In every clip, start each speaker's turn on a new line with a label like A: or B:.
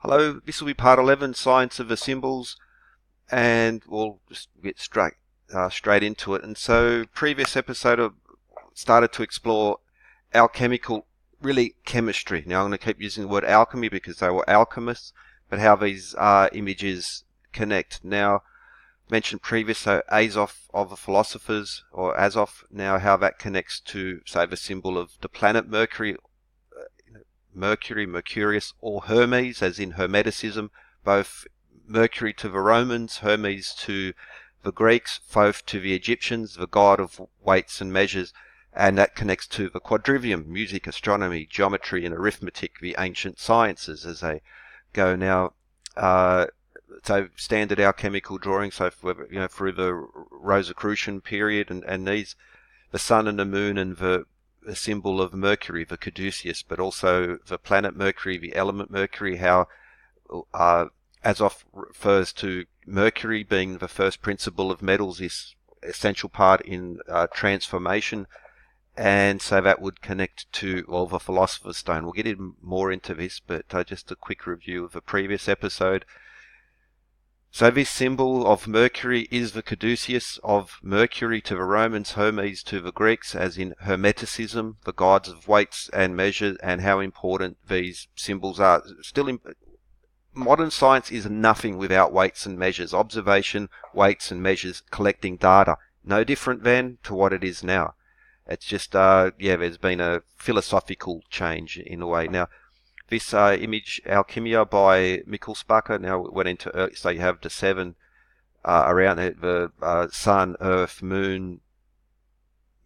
A: Hello, this will be part 11, Science of the Symbols, and we'll just get straight into it. And so, previous episode started to explore alchemical, really chemistry. Now I'm going to keep using the word alchemy because they were alchemists, but how these images connect. Now, mentioned previous, so Azoph of the philosophers, or Azoph, now how that connects to, say, the symbol of the planet Mercury, Mercurius, or Hermes, as in Hermeticism, both Mercury to the Romans, Hermes to the Greeks, Thoth to the Egyptians, the god of weights and measures, and that connects to the Quadrivum, music, astronomy, geometry, and arithmetic, the ancient sciences as they go now. So standard alchemical drawing, so through the Rosicrucian period, and these, the sun and the moon and the symbol of Mercury, the Caduceus, but also the planet Mercury, the element Mercury, how Azoph refers to Mercury being the first principle of metals, this essential part in transformation, and so that would connect to, well, the Philosopher's Stone. We'll get more into this, but just a quick review of the previous episode. So this symbol of Mercury is the Caduceus of Mercury to the Romans, Hermes to the Greeks, as in Hermeticism, the gods of weights and measures, and how important these symbols are. Modern science is nothing without weights and measures. Observation, weights and measures, collecting data. No different then to what it is now. It's just, there's been a philosophical change in a way. Now, this image, Alchemy by Michelspacher, now went into, so you have the seven around it, the Sun, Earth, Moon,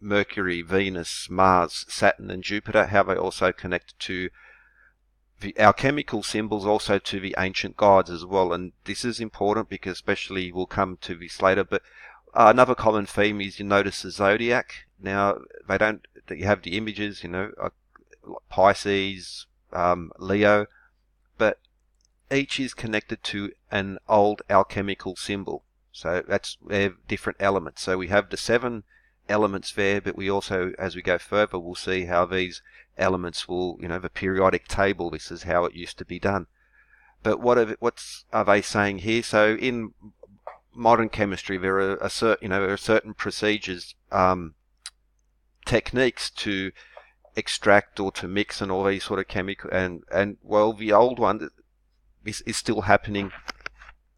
A: Mercury, Venus, Mars, Saturn, and Jupiter, how they also connect to the alchemical symbols, also to the ancient gods as well. And this is important because, especially, we'll come to this later, but another common theme is you notice the zodiac. Now, you have the images, Pisces, Leo, but each is connected to an old alchemical symbol. So they have different elements. So we have the seven elements there, but we also, as we go further, we'll see how these elements will, the periodic table, this is how it used to be done. But what are they saying here? So in modern chemistry, there are certain procedures, techniques to extract or to mix and all these sort of chemical, and well, the old one is still happening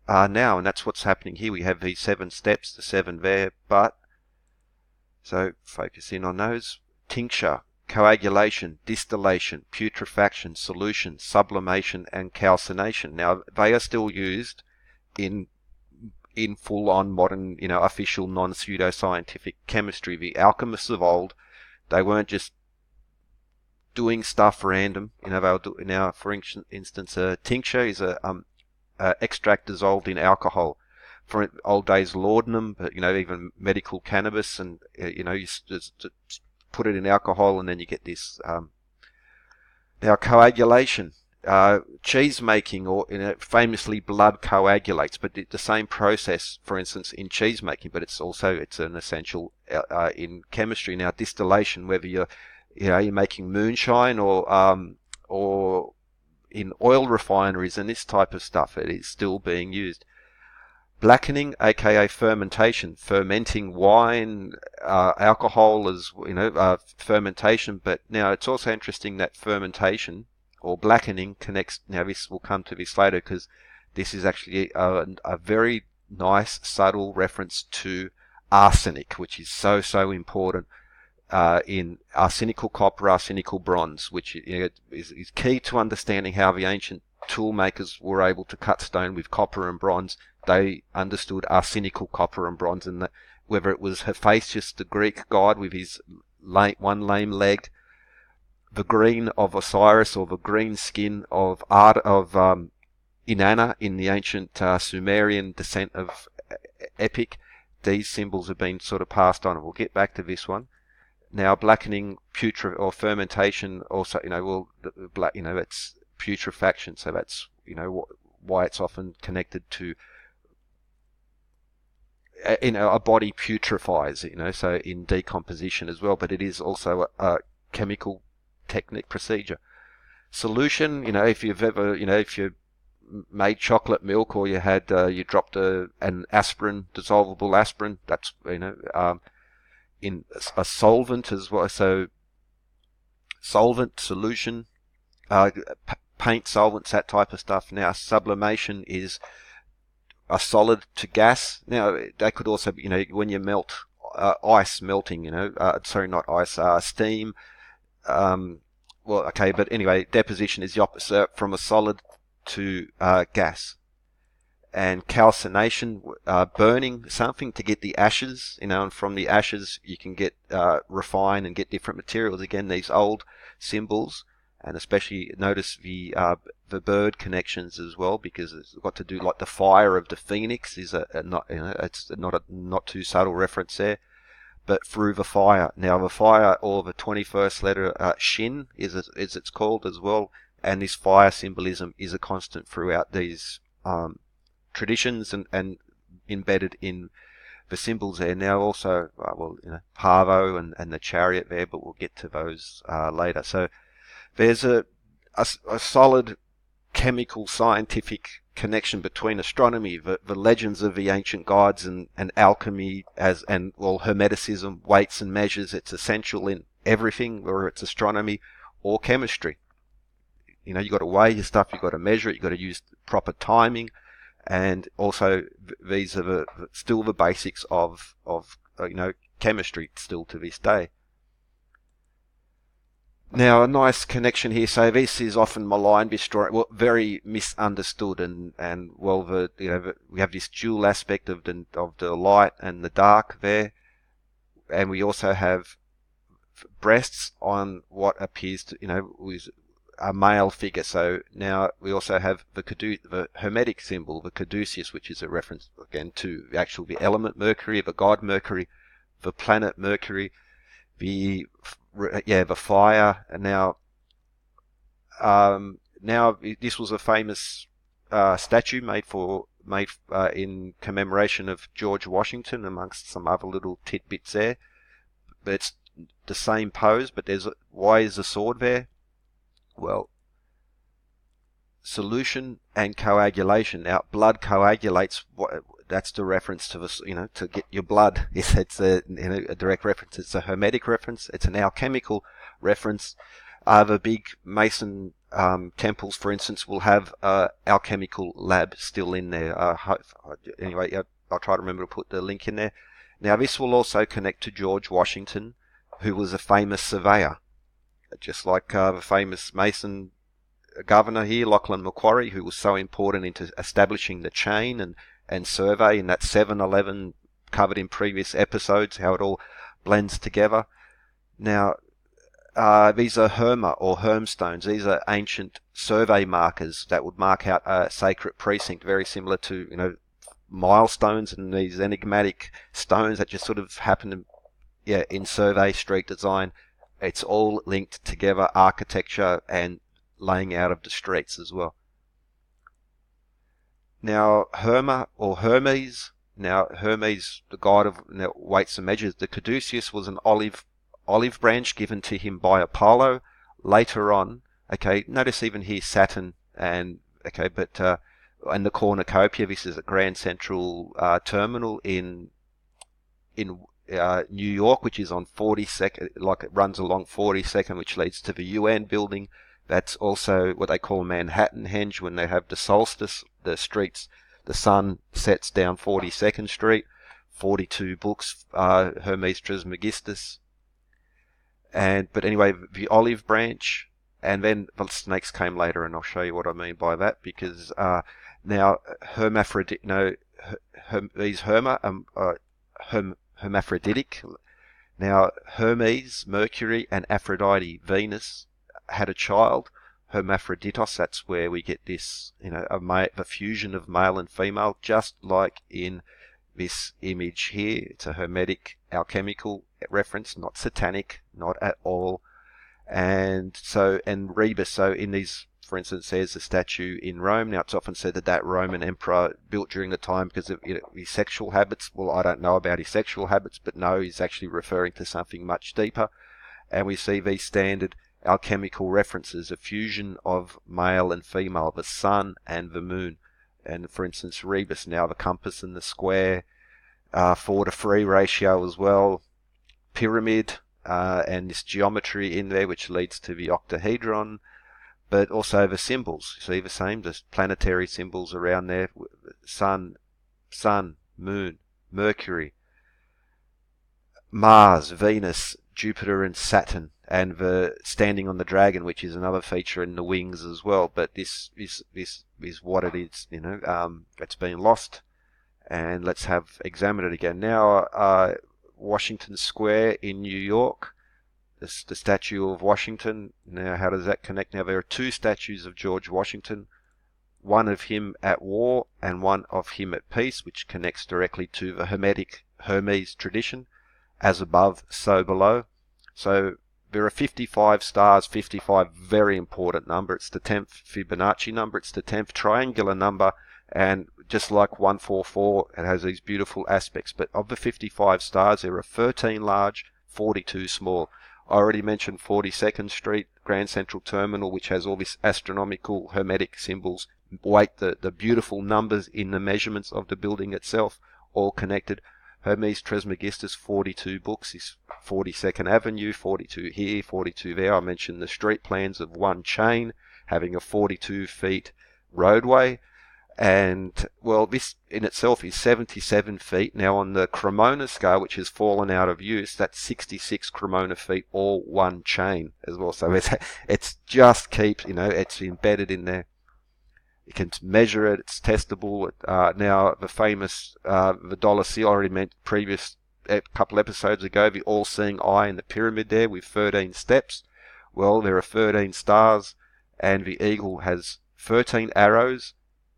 A: now, and that's what's happening here. We have these 7 steps, the 7 there, but so focus in on those: tincture, coagulation, distillation, putrefaction, solution, sublimation, and calcination. Now they are still used in full-on modern, official non-pseudoscientific chemistry. The alchemists of old, they weren't just doing stuff random. They'll do now. For instance, a tincture is a extract dissolved in alcohol. For old days, laudanum, but even medical cannabis, and you just put it in alcohol, and then you get this. Now, coagulation, cheese making, or famously, blood coagulates, but the same process, for instance, in cheese making, but it's an essential in chemistry. Now, distillation, whether you're making moonshine or in oil refineries and this type of stuff, it is still being used. Blackening, aka fermentation, fermenting wine, alcohol is fermentation. But now it's also interesting that fermentation or blackening connects. Now we'll come to this later, because this is actually a very nice subtle reference to arsenic, which is so important. In arsenical copper, arsenical bronze, which is key to understanding how the ancient tool makers were able to cut stone with copper and bronze. They understood arsenical copper and bronze, and that whether it was Hephaestus, the Greek god with his one lame leg, the green of Osiris, or the green skin of Inanna in the ancient Sumerian descent of epic, these symbols have been sort of passed on, and we'll get back to this one. Now, blackening, or fermentation, also, it's putrefaction. So that's, why it's often connected to, a body putrefies, so in decomposition as well. But it is also a chemical technique procedure. Solution, if you've ever, if you're made chocolate milk, or you had you dropped an aspirin, dissolvable aspirin. That's in a solvent as well. So solvent, solution, paint solvents, that type of stuff. Now sublimation is a solid to gas. Now they could also be, when you melt ice melting, sorry, not ice, steam. Well, okay, but anyway, deposition is the opposite, from a solid to gas. And calcination, burning something to get the ashes, and from the ashes you can get refine and get different materials. Again, these old symbols, and especially notice the bird connections as well, because it's got to do, like the fire of the phoenix is it's not too subtle reference there, but through the fire. Now the fire, or the 21st letter shin is it's called as well, and this fire symbolism is a constant throughout these traditions and embedded in the symbols there. Now also, Parvo and the chariot there, but we'll get to those later. So there's a solid chemical scientific connection between astronomy, the legends of the ancient gods, and alchemy Hermeticism, weights and measures. It's essential in everything, whether it's astronomy or chemistry. You've got to weigh your stuff, you've got to measure it, you've got to use proper timing, and also these are still the basics of chemistry still to this day. Now, a nice connection here. So this is often maligned, very misunderstood, and we have this dual aspect of the light and the dark there, and we also have breasts on what appears to was a male figure. So now we also have the Hermetic symbol, the Caduceus, which is a reference again to the element Mercury, the god Mercury, the planet Mercury, the fire. And now this was a famous statue made in commemoration of George Washington, amongst some other little tidbits there. But it's the same pose, but why is the sword there? Well, solution and coagulation. Now, blood coagulates. That's the reference to to get your blood. It's a direct reference. It's a Hermetic reference. It's an alchemical reference. The big Mason temples, for instance, will have alchemical lab still in there. Anyway, I'll try to remember to put the link in there. Now, this will also connect to George Washington, who was a famous surveyor, just like the famous Mason governor here, Lachlan Macquarie, who was so important into establishing the chain and survey, and that 7-11 covered in previous episodes, how it all blends together. Now, these are Herma or Hermstones. These are ancient survey markers that would mark out a sacred precinct, very similar to, milestones and these enigmatic stones that just sort of happen in survey street design. It's all linked together, architecture and laying out of the streets as well. Now, Herma or Hermes. Now, Hermes, the god of weights and measures. The Caduceus was an olive branch given to him by Apollo. Later on, notice even here Saturn and and the cornucopia. This is a Grand Central Terminal in New York, which is on 42nd, it runs along 42nd, which leads to the UN building. That's also what they call Manhattan Henge, when they have the solstice, the streets, the sun sets down 42nd Street, 42 books, Hermes Trismegistus. But anyway, the olive branch, and then the snakes came later, and I'll show you what I mean by that, because now hermaphrodite, these hermaphroditic. Now, Hermes, Mercury, and Aphrodite, Venus, had a child, Hermaphroditos. That's where we get this, the fusion of male and female, just like in this image here. It's a Hermetic alchemical reference, not satanic, not at all. And rebus. So in these, for instance, there's a statue in Rome. Now, it's often said that Roman emperor built during the time because of his sexual habits. Well, I don't know about his sexual habits, but no, he's actually referring to something much deeper. And we see these standard alchemical references, a fusion of male and female, the sun and the moon. And for instance, rebus, now the compass and the square, 4:3 ratio as well, pyramid, and this geometry in there which leads to the octahedron, but also the symbols. See the same, just planetary symbols around there, sun, moon, Mercury, Mars, Venus, Jupiter and Saturn, and the standing on the dragon, which is another feature in the wings as well. But this is what it is, it's been lost, and let's examine it again. Now, Washington Square in New York, the statue of Washington. Now, how does that connect? Now, there are two statues of George Washington, one of him at war and one of him at peace, which connects directly to the Hermetic Hermes tradition. As above, so below. So there are 55 stars, 55, very important number. It's the 10th Fibonacci number. It's the 10th triangular number. And just like 144, it has these beautiful aspects. But of the 55 stars, there are 13 large, 42 small. I already mentioned 42nd Street, Grand Central Terminal, which has all these astronomical hermetic symbols. Weight, the beautiful numbers in the measurements of the building itself, all connected. Hermes Trismegistus, 42 books, is 42nd Avenue, 42 here, 42 there. I mentioned the street plans of one chain having a 42 feet roadway. And, well, this in itself is 77 feet. Now, on the Cremona scale, which has fallen out of use, that's 66 Cremona feet, all one chain as well. So it's just keeps, it's embedded in there. You can measure it, it's testable. Now, the famous, the dollar seal, I already meant previous couple episodes ago, the all-seeing eye in the pyramid there with 13 steps. Well, there are 13 stars, and the eagle has 13 arrows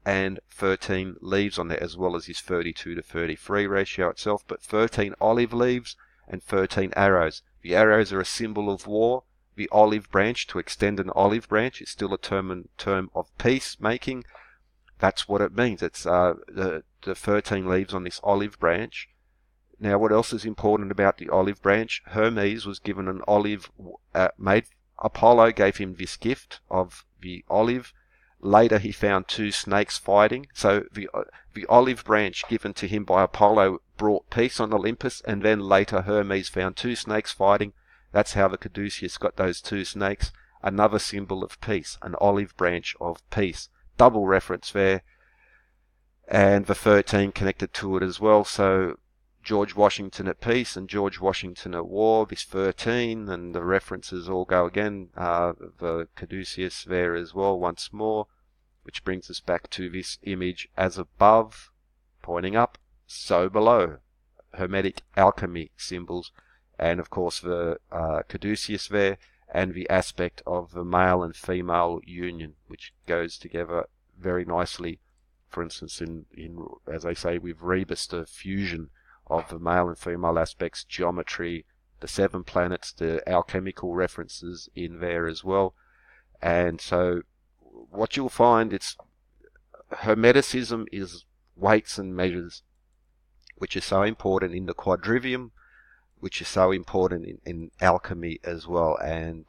A: and 13 leaves on there, as well as his 32:33 ratio itself, but 13 olive leaves and 13 arrows. The arrows are a symbol of war. The olive branch, to extend an olive branch, is still a term of peacemaking. That's what it means. It's the 13 leaves on this olive branch. Now, what else is important about the olive branch? Hermes was given an olive, Apollo gave him this gift of the olive. Later, he found two snakes fighting. So the olive branch given to him by Apollo brought peace on Olympus, and then later Hermes found two snakes fighting. That's how the Caduceus got those two snakes. Another symbol of peace, an olive branch of peace. Double reference there. And the 13 connected to it as well. So George Washington at peace and George Washington at war, this 13, and the references all go again. The Caduceus there as well once more, which brings us back to this image: as above, pointing up, so below. Hermetic alchemy symbols. And of course the Caduceus there, and the aspect of the male and female union, which goes together very nicely. For instance, in as I say, with rebus, the fusion of the male and female aspects, geometry, the 7 planets, the alchemical references in there as well. And so what you'll find, it's Hermeticism is weights and measures, which is so important in the Quadrivum, which is so important in alchemy as well. And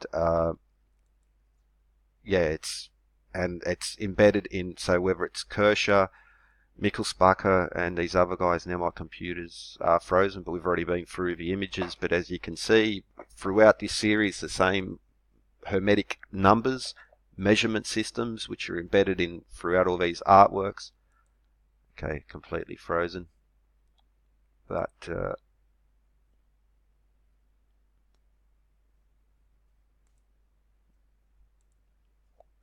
A: it's embedded in, so whether it's Kershaw, Michelspacher, and these other guys. Now my computer's frozen, but we've already been through the images. But as you can see, throughout this series, the same Hermetic numbers, measurement systems, which are embedded in throughout all these artworks. Okay, completely frozen. But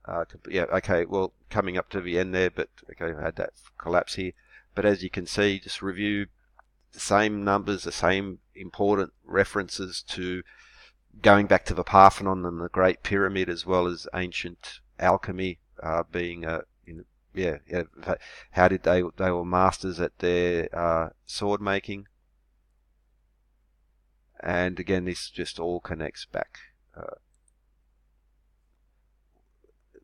A: okay, well, coming up to the end there, but okay, I had that collapse here. But as you can see, just review the same numbers, the same important references to going back to the Parthenon and the Great Pyramid, as well as ancient alchemy, being how did they were masters at their sword making. And again, this just all connects back.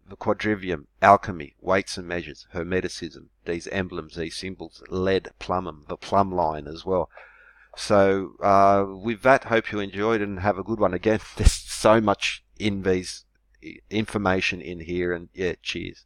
A: The Quadrivum, alchemy, weights and measures, Hermeticism, these emblems, these symbols, lead, plumbum, the plumb line as well. So with that, hope you enjoyed and have a good one. Again, there's so much in these information in here. And yeah, cheers.